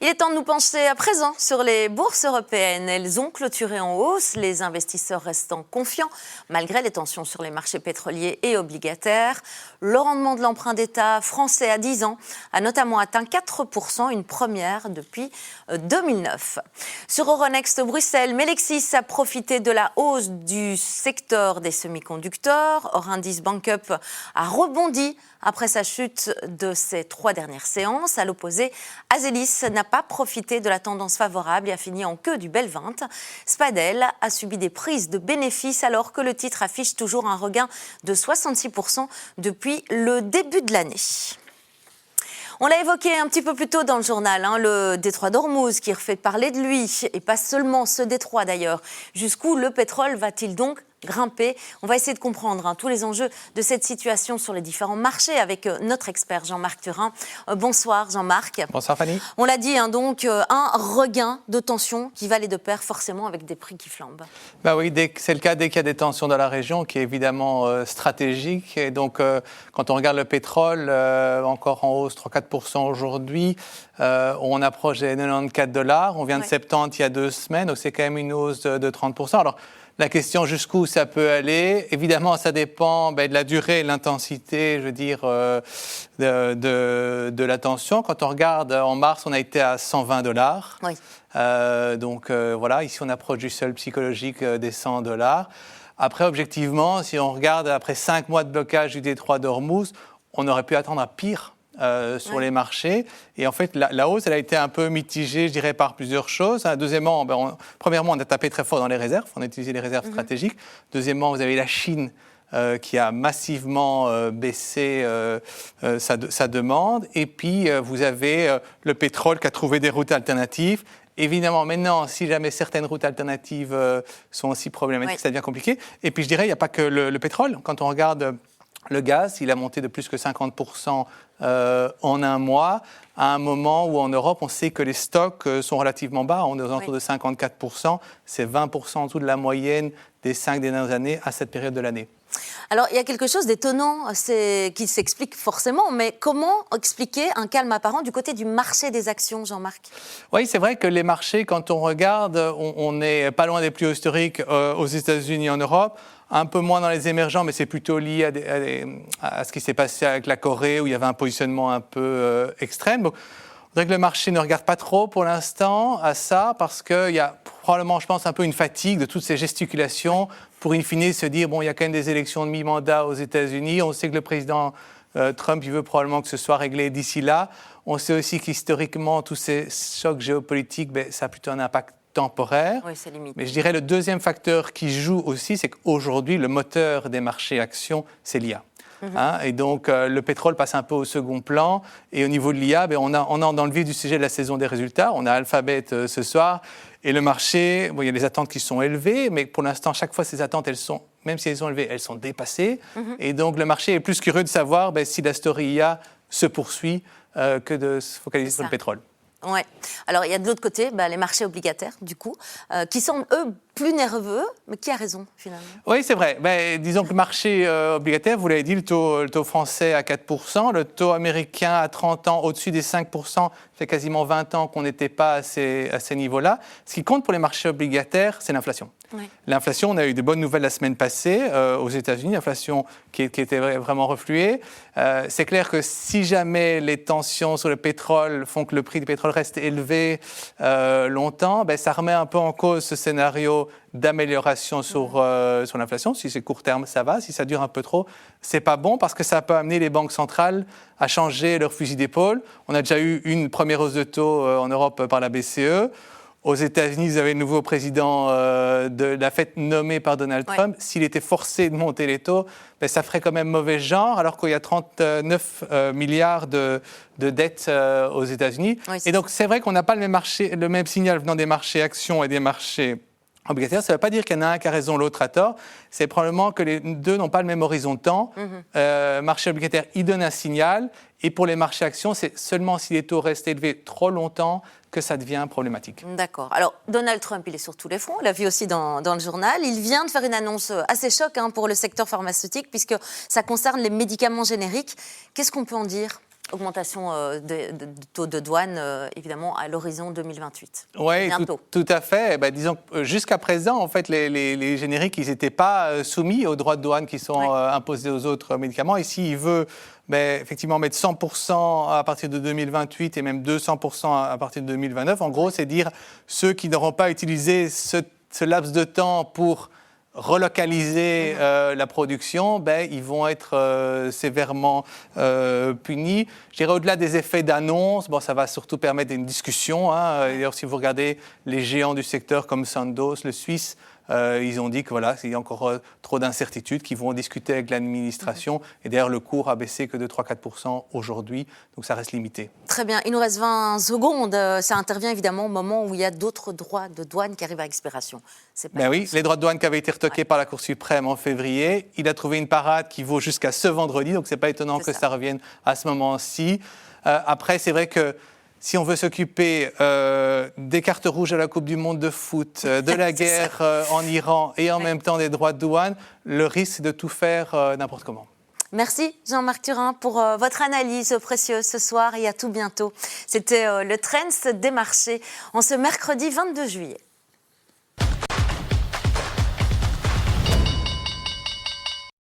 Il est temps de nous pencher à présent sur les bourses européennes. Elles ont clôturé en hausse, les investisseurs restant confiants malgré les tensions sur les marchés pétroliers et obligataires. Le rendement de l'emprunt d'État français à 10 ans a notamment atteint 4%, une première depuis 2009. Sur Euronext Bruxelles, Melexis a profité de la hausse du secteur des semi-conducteurs. Orindis Bankup a rebondi après sa chute de ces 3 dernières séances. À l'opposé, Azelis n'a pas profité de la tendance favorable et a fini en queue du Bel 20. Spadel a subi des prises de bénéfices alors que le titre affiche toujours un regain de 66% depuis le début de l'année. On l'a évoqué un petit peu plus tôt dans le journal, le détroit d'Ormuz qui refait parler de lui, et pas seulement ce détroit d'ailleurs. Jusqu'où le pétrole va-t-il donc grimper? On va essayer de comprendre tous les enjeux de cette situation sur les différents marchés avec notre expert Jean-Marc Thurin. Bonsoir Jean-Marc. Bonsoir Fanny. On l'a dit, donc un regain de tensions qui va aller de pair forcément avec des prix qui flambent. Bah oui, c'est le cas dès qu'il y a des tensions dans la région qui est évidemment stratégique. Et donc quand on regarde le pétrole, encore en hausse 3-4% aujourd'hui, on approche des $94. On vient de 70 il y a 2 semaines, donc c'est quand même une hausse de 30%. Alors, la question jusqu'où ça peut aller, évidemment, ça dépend de la durée et de l'intensité, je veux dire, de la tension. Quand on regarde, en mars, on a été à $120. Oui. Donc voilà, ici on approche du seuil psychologique des $100. Après, objectivement, si on regarde après 5 mois de blocage du détroit d'Ormuz, on aurait pu attendre à pire. Sur les marchés. Et en fait, la hausse, elle a été un peu mitigée, je dirais, par plusieurs choses. Deuxièmement, premièrement, on a tapé très fort dans les réserves. On a utilisé les réserves stratégiques. Deuxièmement, vous avez la Chine qui a massivement baissé sa demande. Et puis, vous avez le pétrole qui a trouvé des routes alternatives. Évidemment, maintenant, si jamais certaines routes alternatives sont aussi problématiques, ça devient compliqué. Et puis, je dirais, il n'y a pas que le pétrole. Quand on regarde le gaz, il a monté de plus que 50% en un mois, à un moment où en Europe, on sait que les stocks sont relativement bas, on est aux alentours de 54%, c'est 20% en dessous de la moyenne des 5 dernières années à cette période de l'année. Alors, il y a quelque chose d'étonnant qui s'explique forcément, mais comment expliquer un calme apparent du côté du marché des actions, Jean-Marc? Oui, c'est vrai que les marchés, quand on regarde, on n'est pas loin des plus hauts historiques aux États-Unis et en Europe, un peu moins dans les émergents, mais c'est plutôt lié à ce qui s'est passé avec la Corée, où il y avait un positionnement un peu extrême. Donc, je dirais que le marché ne regarde pas trop pour l'instant à ça, parce qu'il y a probablement, je pense, un peu une fatigue de toutes ces gesticulations pour, in fine, se dire, il y a quand même des élections de mi-mandat aux États-Unis. On sait que le président Trump, il veut probablement que ce soit réglé d'ici là. On sait aussi qu'historiquement, tous ces chocs géopolitiques, ça a plutôt un impact temporaire. Oui, c'est limité. Mais je dirais le deuxième facteur qui joue aussi, c'est qu'aujourd'hui, le moteur des marchés actions, c'est l'IA. Et donc, le pétrole passe un peu au second plan. Et au niveau de l'IA, on est dans le vif du sujet de la saison des résultats. On a Alphabet ce soir. Et le marché, il y a des attentes qui sont élevées, mais pour l'instant, chaque fois, ces attentes, même si elles sont élevées, elles sont dépassées. Et donc, le marché est plus curieux de savoir si la story IA se poursuit que de se focaliser sur le pétrole. Ouais. Alors, il y a de l'autre côté les marchés obligataires, du coup, qui semblent, eux, plus nerveux. Mais qui a raison, finalement? Oui, c'est vrai. Disons que le marché obligataire, vous l'avez dit, le taux français à 4%, le taux américain à 30 ans au-dessus des 5%, ça fait quasiment 20 ans qu'on n'était pas à ces niveaux-là. Ce qui compte pour les marchés obligataires, c'est l'inflation. Oui. L'inflation, on a eu de bonnes nouvelles la semaine passée aux États-Unis, l'inflation qui était vraiment refluée. C'est clair que si jamais les tensions sur le pétrole font que le prix du pétrole reste élevé longtemps, ça remet un peu en cause ce scénario d'amélioration sur l'inflation. Si c'est court terme, ça va. Si ça dure un peu trop, c'est pas bon parce que ça peut amener les banques centrales à changer leur fusil d'épaule. On a déjà eu une première hausse de taux en Europe par la BCE. Aux États-Unis, vous avez le nouveau président de la Fed nommé par Donald Trump. S'il était forcé de monter les taux, ça ferait quand même mauvais genre, alors qu'il y a 39 milliards de dettes aux États-Unis. Oui, et donc, c'est vrai qu'on n'a pas le même signal venant des marchés actions et des marchés obligataires. Ça ne veut pas dire qu'il y en a un qui a raison, l'autre a tort. C'est probablement que les deux n'ont pas le même horizon de temps. Marché obligataire, il donne un signal. Et pour les marchés actions, c'est seulement si les taux restent élevés trop longtemps que ça devient problématique. D'accord. Alors, Donald Trump, il est sur tous les fronts. On l'a vu aussi dans le journal. Il vient de faire une annonce assez choc pour le secteur pharmaceutique, puisque ça concerne les médicaments génériques. Qu'est-ce qu'on peut en dire ? Augmentation de taux de douane, évidemment, à l'horizon 2028. Oui, tout à fait. Disons que jusqu'à présent, en fait, les génériques, ils n'étaient pas soumis aux droits de douane qui sont imposés aux autres médicaments. Ici, il veut effectivement mettre 100% à partir de 2028 et même 200% à partir de 2029. En gros, c'est dire ceux qui n'auront pas utilisé ce laps de temps pour relocaliser la production, ils vont être sévèrement punis. Je dirais au-delà des effets d'annonce, ça va surtout permettre une discussion. D'ailleurs, si vous regardez les géants du secteur comme Sandoz, le Suisse, ils ont dit que voilà, il y a encore trop d'incertitudes, qu'ils vont discuter avec l'administration. Et d'ailleurs, le cours a baissé que de 3-4% aujourd'hui, donc ça reste limité. Très bien, il nous reste 20 secondes. Ça intervient évidemment au moment où il y a d'autres droits de douane qui arrivent à expiration. Oui, les droits de douane qui avaient été retoqués par la Cour suprême en février. Il a trouvé une parade qui vaut jusqu'à ce vendredi, donc ce n'est pas étonnant que ça revienne à ce moment-ci. Après, c'est vrai que si on veut s'occuper des cartes rouges à la Coupe du Monde de foot, de la guerre en Iran et en même temps des droits de douane, le risque c'est de tout faire n'importe comment. Merci Jean-Marc Turin pour votre analyse précieuse ce soir et à tout bientôt. C'était le Trends des marchés en ce mercredi 22 juillet.